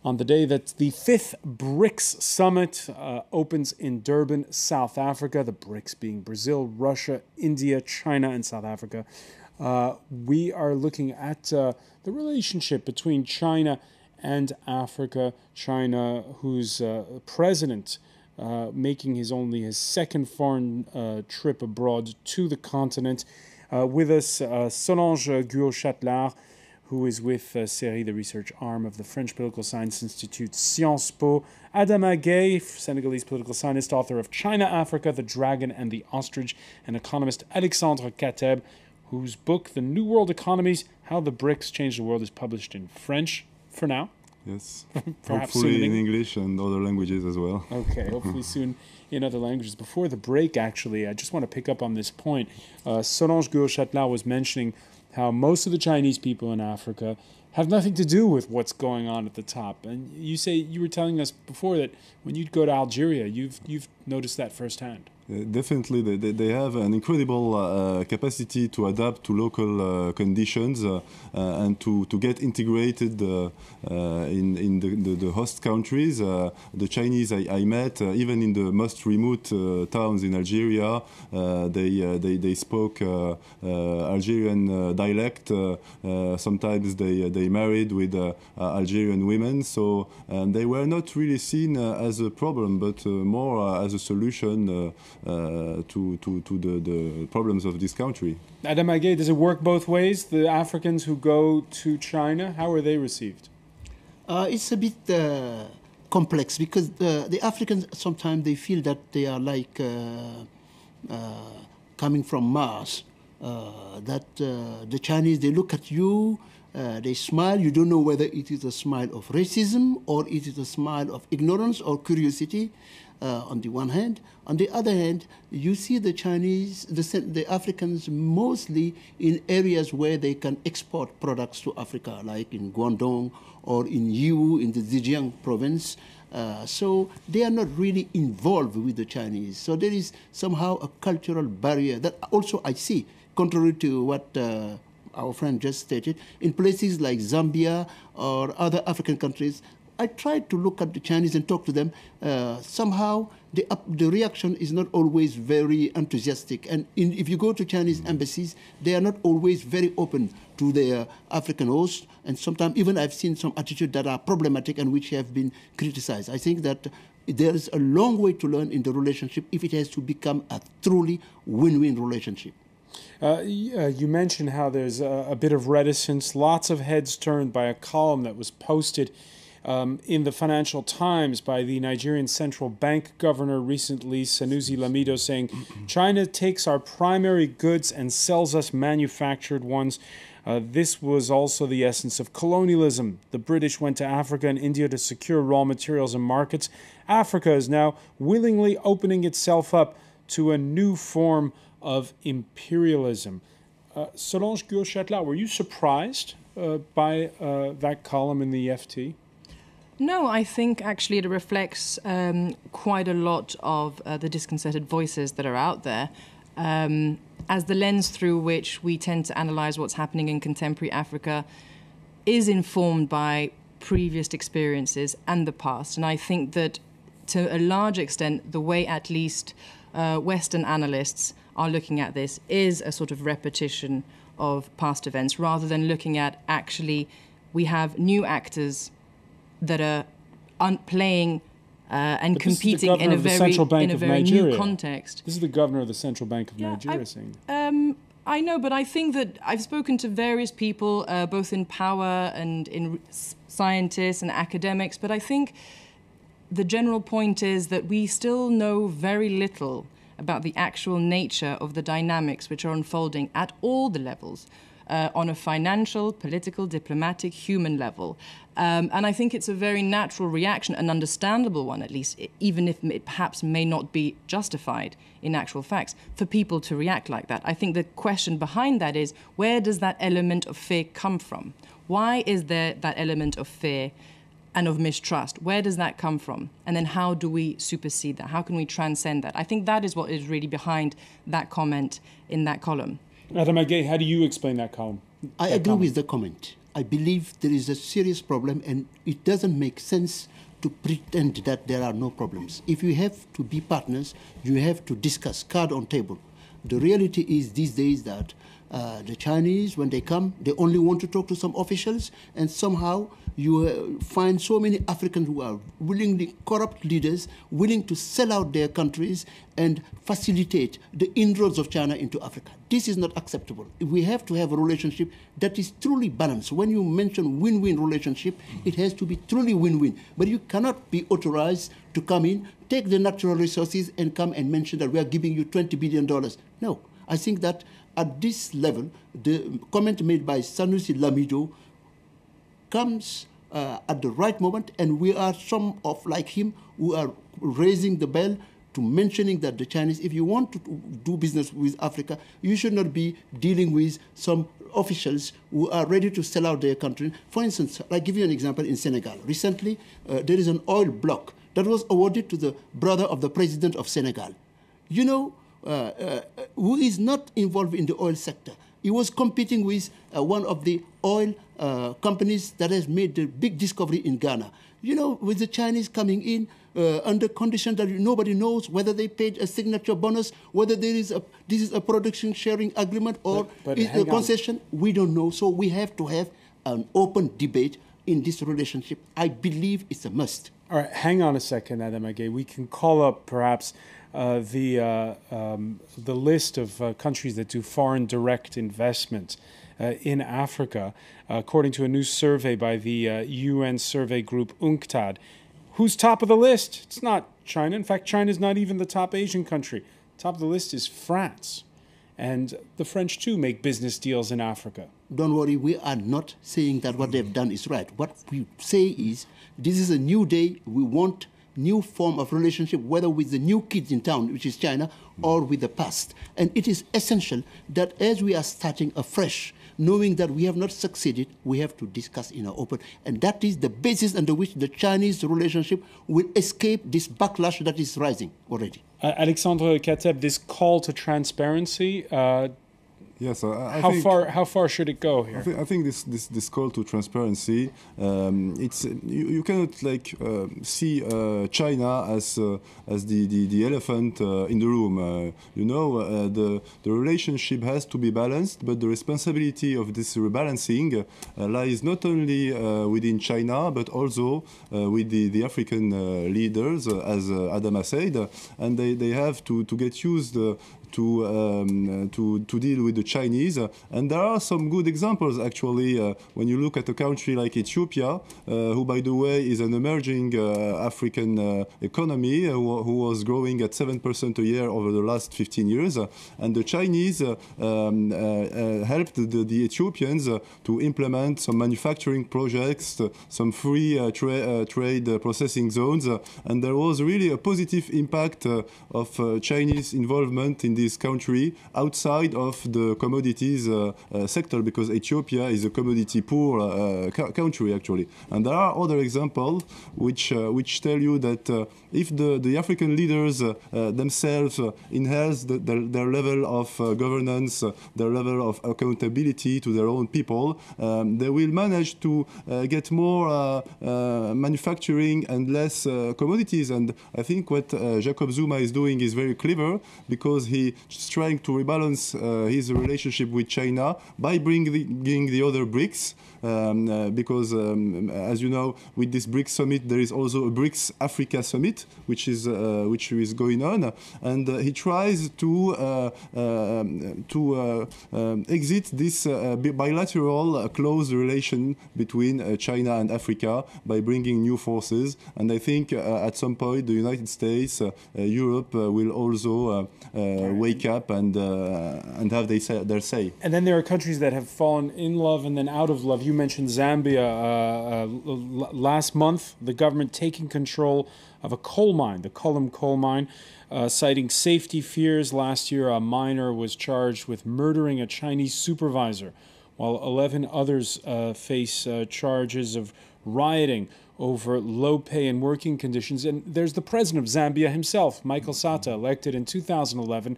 On the day that the 5th BRICS summit opens in Durban, South Africa, the BRICS being Brazil, Russia, India, China, and South Africa, we are looking at the relationship between China and Africa. China, whose president making his second foreign trip abroad to the continent. With us, Solange Guo-Chatelard, who is with CERI, the research arm of the French Political Science Institute, Sciences Po. Adama Gaye, Senegalese political scientist, author of China, Africa, the Dragon and the Ostrich, and economist Alexandre Kateb, whose book, The New World Economies, How the BRICS Changed the World, is published in French for now. Yes, Perhaps hopefully soon in English and other languages as well. Okay, hopefully soon in other languages. Before the break, actually, I just want to pick up on this point. Solange Guo-Chatelard was mentioning how most of the Chinese people in Africa have nothing to do with what's going on at the top. And you were telling us before that when you'd go to Algeria, you've noticed that firsthand. Definitely, they have an incredible capacity to adapt to local conditions and to get integrated in the host countries. The Chinese I met, even in the most remote towns in Algeria, they spoke Algerian dialect. Sometimes they married with Algerian women, so they were not really seen as a problem, but more as a solution to the problems of this country. Adama Gaye, does it work both ways? The Africans who go to China, how are they received? It's a bit complex because the Africans sometimes they feel that they are like coming from Mars. That the Chinese, they look at you, they smile. You don't know whether it is a smile of racism or it is a smile of ignorance or curiosity. On the one hand. On the other hand, you see the Chinese, the Africans mostly in areas where they can export products to Africa, like in Guangdong or in Yiwu in the Zhejiang province. So they are not really involved with the Chinese. So there is somehow a cultural barrier that also I see, contrary to what our friend just stated, in places like Zambia or other African countries. I tried to look at the Chinese and talk to them. Somehow, the reaction is not always very enthusiastic. And if you go to Chinese embassies, they are not always very open to their African hosts. And sometimes even I've seen some attitudes that are problematic and which have been criticized. I think that there is a long way to learn in the relationship if it has to become a truly win-win relationship. You mentioned how there's a bit of reticence, lots of heads turned by a column that was posted in the Financial Times by the Nigerian Central Bank governor recently, Sanusi Lamido, saying, China takes our primary goods and sells us manufactured ones. This was also the essence of colonialism. The British went to Africa and India to secure raw materials and markets. Africa is now willingly opening itself up to a new form of imperialism. Solange Guo-Chatelard, were you surprised by that column in the FT? No, I think actually it reflects quite a lot of the disconcerted voices that are out there as the lens through which we tend to analyse what's happening in contemporary Africa is informed by previous experiences and the past. And I think that to a large extent, the way at least Western analysts are looking at this is a sort of repetition of past events rather than looking at actually we have new actors that are playing and competing in a very new context. This is the governor of the Central Bank of Nigeria saying that. I know, but I think that I've spoken to various people, both in power and in scientists and academics, but I think the general point is that we still know very little about the actual nature of the dynamics which are unfolding at all the levels. On a financial, political, diplomatic, human level. And I think it's a very natural reaction, an understandable one at least, even if it perhaps may not be justified in actual facts, for people to react like that. I think the question behind that is, where does that element of fear come from? Why is there that element of fear and of mistrust? Where does that come from? And then how do we supersede that? How can we transcend that? I think that is what is really behind that comment in that column. Adama Gaye, how do you explain that column? I agree with the comment. I believe there is a serious problem, and it doesn't make sense to pretend that there are no problems. If you have to be partners, you have to discuss, card on table. The reality is these days that the Chinese, when they come, they only want to talk to some officials, and somehow you find so many Africans who are willingly corrupt leaders, willing to sell out their countries and facilitate the inroads of China into Africa. This is not acceptable. We have to have a relationship that is truly balanced. When you mention win-win relationship, it has to be truly win-win. But you cannot be authorized to come in, take the natural resources, and come and mention that we are giving you $20 billion. No, I think that at this level, the comment made by Sanusi Lamido comes at the right moment, and we are some of like him who are raising the bell to mentioning that the Chinese, if you want to do business with Africa, you should not be dealing with some officials who are ready to sell out their country. For instance, I'll give you an example in Senegal. Recently, there is an oil block that was awarded to the brother of the president of Senegal. You know, who is not involved in the oil sector. He was competing with one of the oil companies that has made the big discovery in Ghana. You know, with the Chinese coming in under conditions that nobody knows whether they paid a signature bonus, whether this is a production sharing agreement or is a concession, we don't know. So we have to have an open debate in this relationship. I believe it's a must. All right, hang on a second, Adam Agay. We can call up perhaps the list of countries that do foreign direct investment in Africa, according to a new survey by the UN survey group UNCTAD. Who's top of the list? It's not China. In fact, China is not even the top Asian country. Top of the list is France. And the French, too, make business deals in Africa. Don't worry, we are not saying that what they've done is right. What we say is this is a new day. We want new form of relationship, whether with the new kids in town, which is China, or with the past. And it is essential that as we are starting afresh, knowing that we have not succeeded, we have to discuss in an open. And that is the basis under which the Chinese relationship will escape this backlash that is rising already. Alexandre Kateb, this call to transparency, yes, I how think, how far should it go here? I think this call to transparency, it's you cannot see China as the elephant in the room. The relationship has to be balanced, but the responsibility of this rebalancing lies not only within China but also with the African leaders, as Adama said, and they have to get used to deal with the Chinese. And there are some good examples, actually, when you look at a country like Ethiopia, who, by the way, is an emerging African economy, who was growing at 7% a year over the last 15 years. And the Chinese helped the Ethiopians to implement some manufacturing projects, some free trade processing zones. And there was really a positive impact of Chinese involvement in this country outside of the commodities sector, because Ethiopia is a commodity poor country, actually. And there are other examples which tell you that if the African leaders themselves enhance their level of governance, their level of accountability to their own people, they will manage to get more manufacturing and less commodities. And I think what Jacob Zuma is doing is very clever, because he is trying to rebalance his relationship with China by bringing the other BRICS, because as you know, with this BRICS summit there is also a BRICS Africa summit which is going on, and he tries to exit this bilateral close relation between China and Africa by bringing new forces. And I think at some point the United States, Europe will also wake up and have their say. And then there are countries that have fallen in love and then out of love. You mentioned Zambia. Last month, the government taking control of a coal mine, the Culum coal mine, citing safety fears. Last year, a miner was charged with murdering a Chinese supervisor, while 11 others face charges of rioting over low pay and working conditions. And there's the president of Zambia himself, Michael Sata, elected in 2011.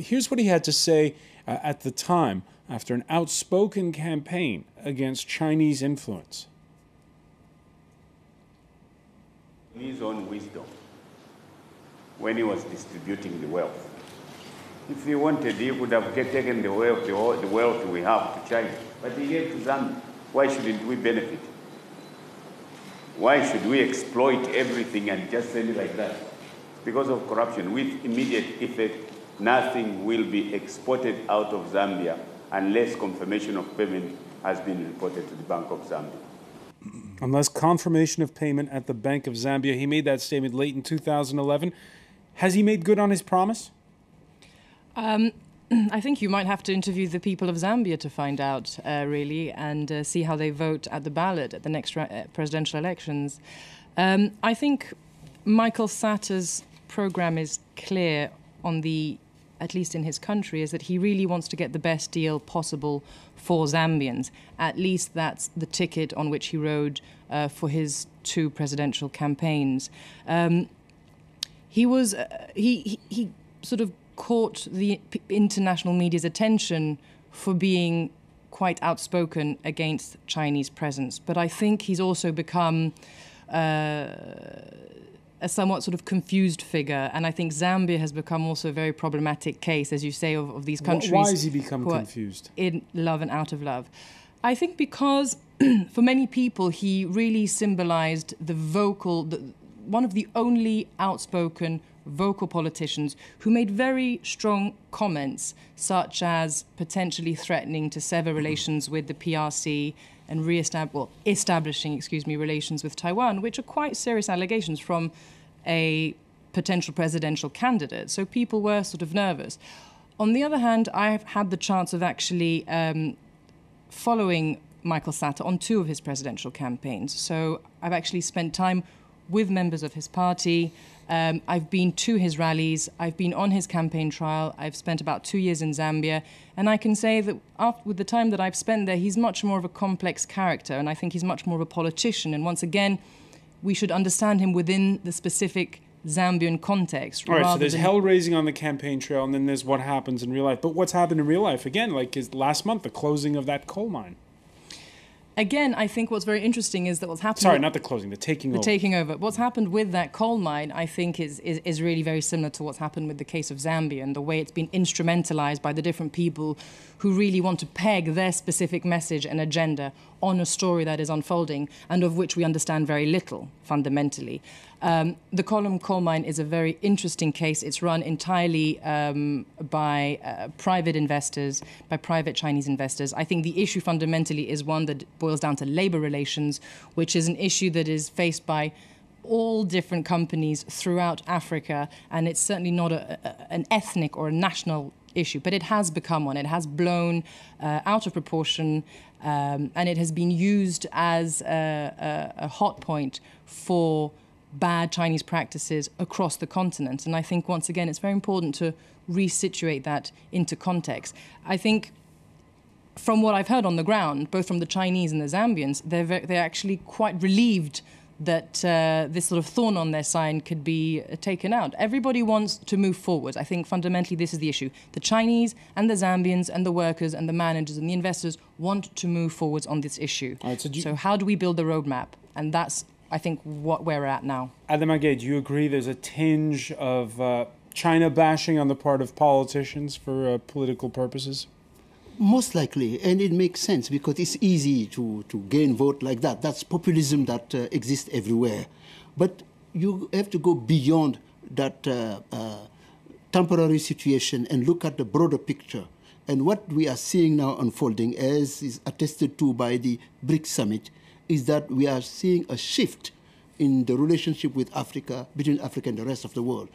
Here's what he had to say at the time after an outspoken campaign against Chinese influence. His own wisdom when he was distributing the wealth. If he wanted, he could have taken the wealth we have to China, but he gave to Zambia. Why shouldn't we benefit? Why should we exploit everything and just send it like that? Because of corruption, with immediate effect, nothing will be exported out of Zambia unless confirmation of payment has been reported to the Bank of Zambia. Unless confirmation of payment at the Bank of Zambia. He made that statement late in 2011. Has he made good on his promise? I think you might have to interview the people of Zambia to find out, really, and see how they vote at the ballot at the next presidential elections. I think Michael Satta's program is clear on at least in his country, is that he really wants to get the best deal possible for Zambians. At least that's the ticket on which he rode for his 2 presidential campaigns. He sort of caught the international media's attention for being quite outspoken against Chinese presence. But I think he's also become a somewhat sort of confused figure. And I think Zambia has become also a very problematic case, as you say, of these countries. Why has he become confused? In love and out of love. I think because for many people, he really symbolized one of the only outspoken vocal politicians who made very strong comments, such as potentially threatening to sever relations with the PRC and establishing relations with Taiwan, which are quite serious allegations from a potential presidential candidate. So people were sort of nervous. On the other hand, I've had the chance of actually following Michael Satta on 2 of his presidential campaigns. So I've actually spent time with members of his party. I've been to his rallies. I've been on his campaign trail. I've spent about 2 years in Zambia. And I can say that with the time that I've spent there, he's much more of a complex character. And I think he's much more of a politician. And once again, we should understand him within the specific Zambian context. All right, so there's hell-raising on the campaign trail, and then there's what happens in real life. But what's happened in real life? Again, like last month, the closing of that coal mine. Again, I think what's very interesting is that what's happened... Sorry, not the closing, the taking over. The taking over. What's happened with that coal mine, I think, is really very similar to what's happened with the case of Zambia and the way it's been instrumentalized by the different people who really want to peg their specific message and agenda on a story that is unfolding and of which we understand very little, fundamentally. The coal mine is a very interesting case. It's run entirely by private investors, by private Chinese investors. I think the issue fundamentally is one that boils down to labor relations, which is an issue that is faced by all different companies throughout Africa, and it's certainly not an ethnic or a national issue, but it has become one. It has blown out of proportion, and it has been used as a hot point for bad Chinese practices across the continent. And I think, once again, it's very important to resituate that into context. I think from what I've heard on the ground, both from the Chinese and the Zambians, they're actually quite relieved that this sort of thorn on their side could be taken out. Everybody wants to move forward. I think fundamentally this is the issue. The Chinese and the Zambians and the workers and the managers and the investors want to move forwards on this issue. Right, so how do we build the roadmap? And that's, I think, what we're at now. Adamage, do you agree there's a tinge of China bashing on the part of politicians for political purposes? Most likely, and it makes sense because it's easy to gain vote like that. That's populism that exists everywhere. But you have to go beyond that temporary situation and look at the broader picture. And what we are seeing now unfolding, as is attested to by the BRICS summit, is that we are seeing a shift in the relationship with Africa, between Africa and the rest of the world.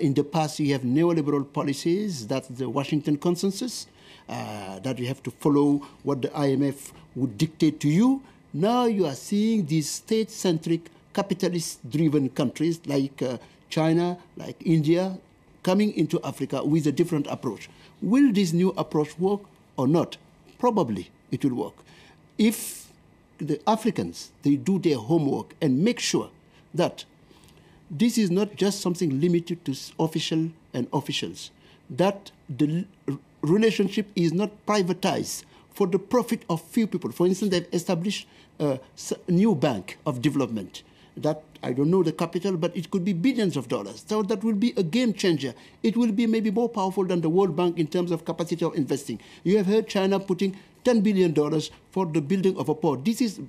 In the past, you have neoliberal policies, that's the Washington consensus, that you have to follow what the IMF would dictate to you. Now you are seeing these state-centric, capitalist-driven countries like China, like India, coming into Africa with a different approach. Will this new approach work or not? Probably it will work. If the Africans, they do their homework and make sure that this is not just something limited to official and officials, that the relationship is not privatized for the profit of few people. For instance, they've established a new bank of development that, I don't know the capital, but it could be billions of dollars. So that will be a game changer. It will be maybe more powerful than the World Bank in terms of capacity of investing. You have heard China putting $10 billion for the building of a port. This is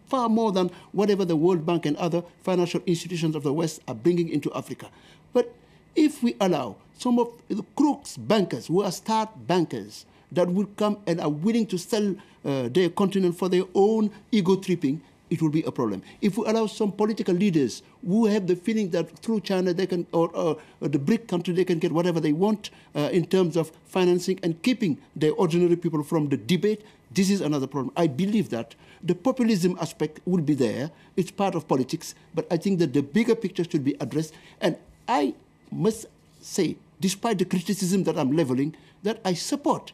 far more than whatever the World Bank and other financial institutions of the West are bringing into Africa. But if we allow some of the crooks bankers who are start bankers that will come and are willing to sell their continent for their own ego tripping, it will be a problem. If we allow some political leaders who have the feeling that through China they can, or the BRIC country, they can get whatever they want in terms of financing and keeping the ordinary people from the debate, this is another problem. I believe that the populism aspect will be there. It's part of politics, but I think that the bigger picture should be addressed. And I must say, despite the criticism that I'm leveling, that I support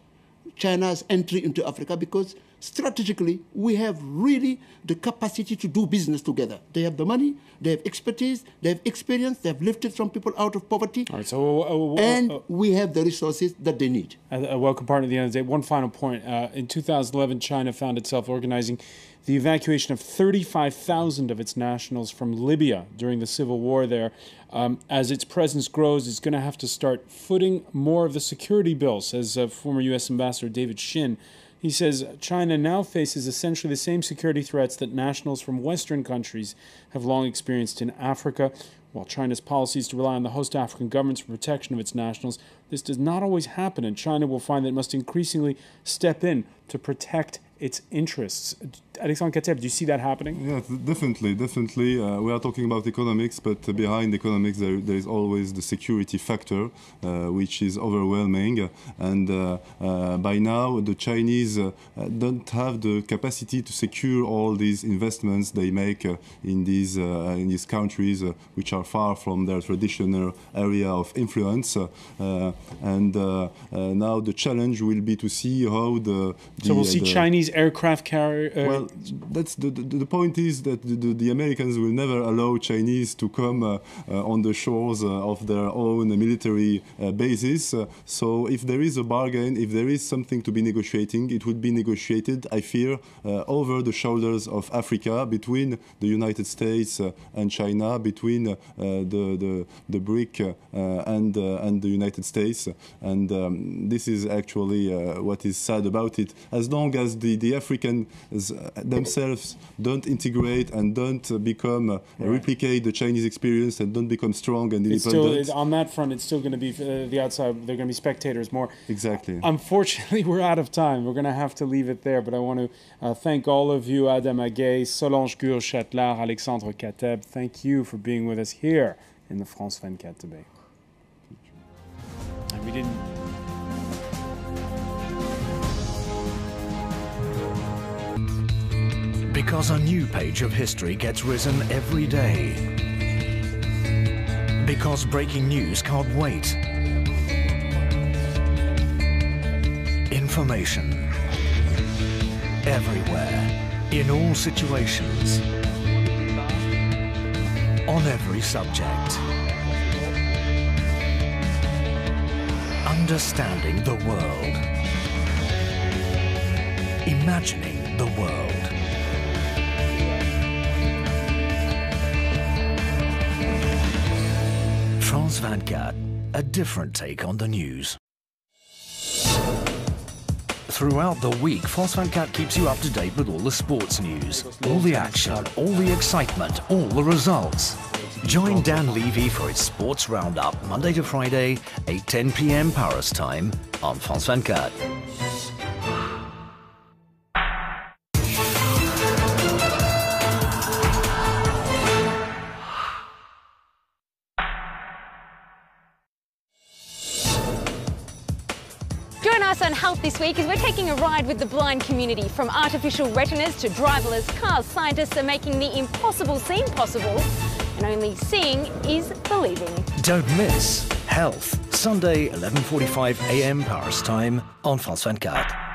China's entry into Africa because strategically, we have really the capacity to do business together. They have the money, they have expertise, they have experience, they have lifted some people out of poverty, All right, so, and we have the resources that they need. A welcome partner at the end of the day. One final point. In 2011, China found itself organizing the evacuation of 35,000 of its nationals from Libya during the civil war there. As its presence grows, it's going to have to start footing more of the security bill, says former U.S. Ambassador David Shin. He says China now faces essentially the same security threats that nationals from Western countries have long experienced in Africa. While China's policy is to rely on the host African governments for protection of its nationals, this does not always happen, and China will find that it must increasingly step in to protect its interests. Alexandre Kateb, do you see that happening? Yeah, definitely. We are talking about economics, but behind economics there is always the security factor, which is overwhelming. And by now, the Chinese don't have the capacity to secure all these investments they make in these countries, which are far from their traditional area of influence. And now the challenge will be to see how So we'll see Chinese aircraft carrier. Well, that's the point is that the Americans will never allow Chinese to come on the shores of their own military bases. So if there is a bargain, if there is something to be negotiating, it would be negotiated, I fear, over the shoulders of Africa, between the United States and China, between the BRIC and the United States. And this is actually what is sad about it. As long as the Africans themselves don't integrate and don't become replicate the Chinese experience and don't become strong and independent. On that front, it's still going to be the outside. They're going to be spectators more. Exactly. Unfortunately, we're out of time. We're going to have to leave it there. But I want to thank all of you, Adam Agay, Solange Gur-Chatlar, Alexandre Kateb. Thank you for being with us here in the France 24 debate. And we didn't. Because a new page of history gets written every day. Because breaking news can't wait. Information. Everywhere. In all situations. On every subject. Understanding the world. Imagining the world. France 24, a different take on the news. Throughout the week, France 24 keeps you up to date with all the sports news, all the action, all the excitement, all the results. Join Dan Levy for its sports roundup, Monday to Friday, 8:10 p.m. Paris time on France 24. Join us on Health this week as we're taking a ride with the blind community. From artificial retinas to driverless cars, scientists are making the impossible seem possible, and only seeing is believing. Don't miss Health, Sunday 11:45 a.m. Paris time on France 24.